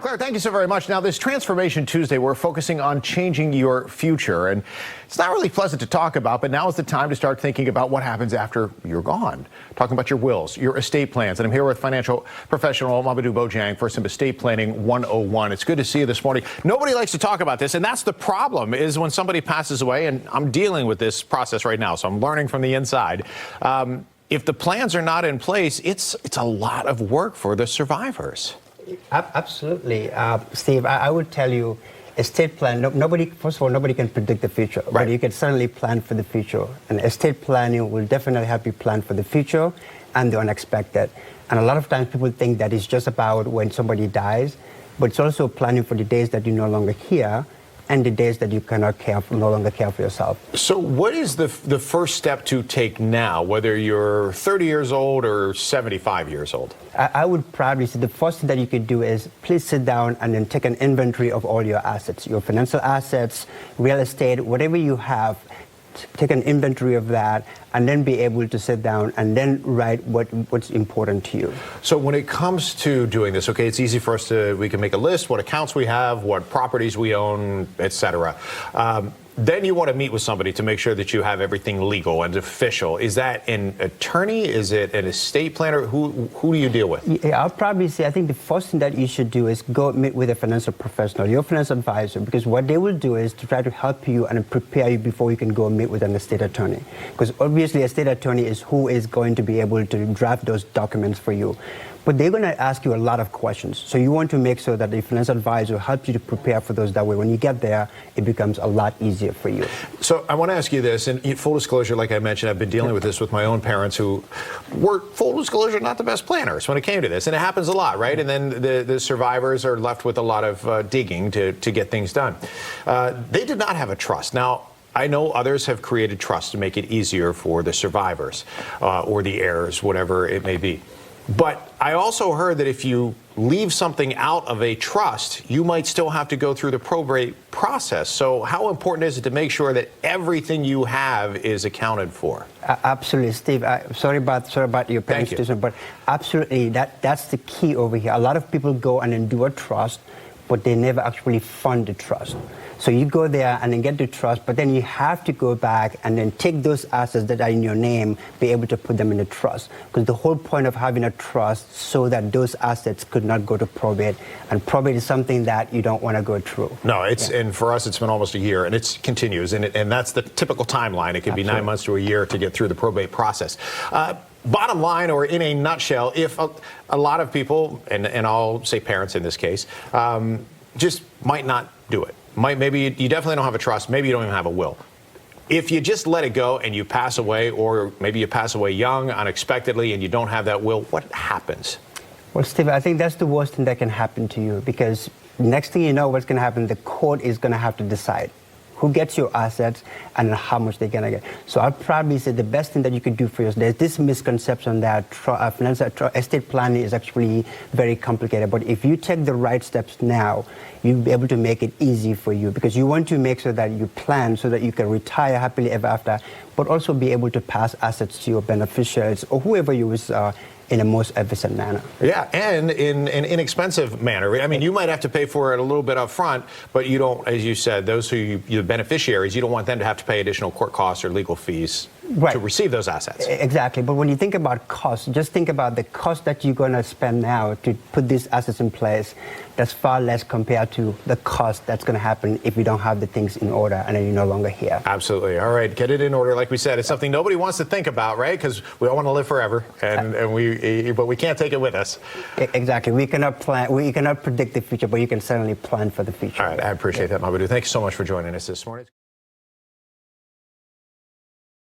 Claire, thank you so very much. Now, this Transformation Tuesday, we're focusing on changing your future. And it's not really pleasant to talk about, but now is the time to start thinking about what happens after you're gone. Talking about your wills, your estate plans. And I'm here with financial professional Momodou Bojang for some Estate Planning 101. It's good to see you this morning. Nobody likes to talk about this, and that's the problem, is when somebody passes away, and I'm dealing with this process right now, so I'm learning from the inside. If the plans are not in place, it's a lot of work for the survivors. Absolutely. Steve, I would tell you, estate plan, first of all, nobody can predict the future, right. But you can certainly plan for the future. And estate planning will definitely help you plan for the future and the unexpected. And a lot of times people think that it's just about when somebody dies, but it's also planning for the days that you're no longer here and the days that you no longer care for yourself. So what is the first step to take now, whether you're 30 years old or 75 years old? I would probably say the first thing that you could do is please sit down and then take an inventory of all your assets, your financial assets, real estate, whatever you have. Take an inventory of that and then be able to sit down and then write what's important to you. So when it comes to doing this, okay, it's easy for us we can make a list, what accounts we have, what properties we own, etc. Then you want to meet with somebody to make sure that you have everything legal and official. Is that an attorney? Is it an estate planner? Who do you deal with? Yeah, I'll probably say I think the first thing that you should do is go meet with a financial professional, your financial advisor, because what they will do is to try to help you and prepare you before you can go meet with an estate attorney. Because obviously, a estate attorney is who is going to be able to draft those documents for you. But they're going to ask you a lot of questions. So you want to make sure that the financial advisor helps you to prepare for those. That way, when you get there, it becomes a lot easier for you. So I want to ask you this, and full disclosure, like I mentioned, I've been dealing with this with my own parents who were, full disclosure, not the best planners when it came to this. And it happens a lot, right? And then the survivors are left with a lot of digging to get things done. They did not have a trust. Now, I know others have created trust to make it easier for the survivors or the heirs, whatever it may be. But I also heard that if you leave something out of a trust, you might still have to go through the probate process. So how important is it to make sure that everything you have is accounted for? Absolutely, Steve. Sorry about your parents' decision, but absolutely, that's the key over here. A lot of people go and then do a trust, but they never actually fund the trust. So you go there and then get the trust, but then you have to go back and then take those assets that are in your name, be able to put them in the trust. Because the whole point of having a trust so that those assets could not go to probate, and probate is something that you don't want to go through. No, and for us, it's been almost a year, and it continues, and that's the typical timeline. It could be 9 months to a year to get through the probate process. Bottom line, or in a nutshell, if a lot of people, and I'll say parents in this case, just might not do it. Maybe you definitely don't have a trust. Maybe you don't even have a will. If you just let it go and you pass away, or maybe you pass away young, unexpectedly, and you don't have that will, what happens? Well, Steve, I think that's the worst thing that can happen to you, because next thing you know, what's going to happen, the court is going to have to decide who gets your assets and how much they're going to get. So I'd probably say the best thing that you could do for yourself, there's this misconception that estate planning is actually very complicated. But if you take the right steps now, you'll be able to make it easy for you, because you want to make sure that you plan so that you can retire happily ever after, but also be able to pass assets to your beneficiaries or whoever you wish in a most efficient manner. Yeah, and in an inexpensive manner. I mean, you might have to pay for it a little bit up front, but you don't, as you said, those who you're beneficiaries, you don't want them to have to pay additional court costs or legal fees to receive those assets. Exactly. But when you think about costs, just think about the cost that you're going to spend now to put these assets in place. That's far less compared to the cost that's going to happen if you don't have the things in order and then you're no longer here. Absolutely. All right. Get it in order. Like we said, it's something nobody wants to think about, right? Because we all want to live forever, but we can't take it with us. Exactly. We cannot predict the future, but you can certainly plan for the future. All right. I appreciate that, Momodou. Thanks so much for joining us this morning.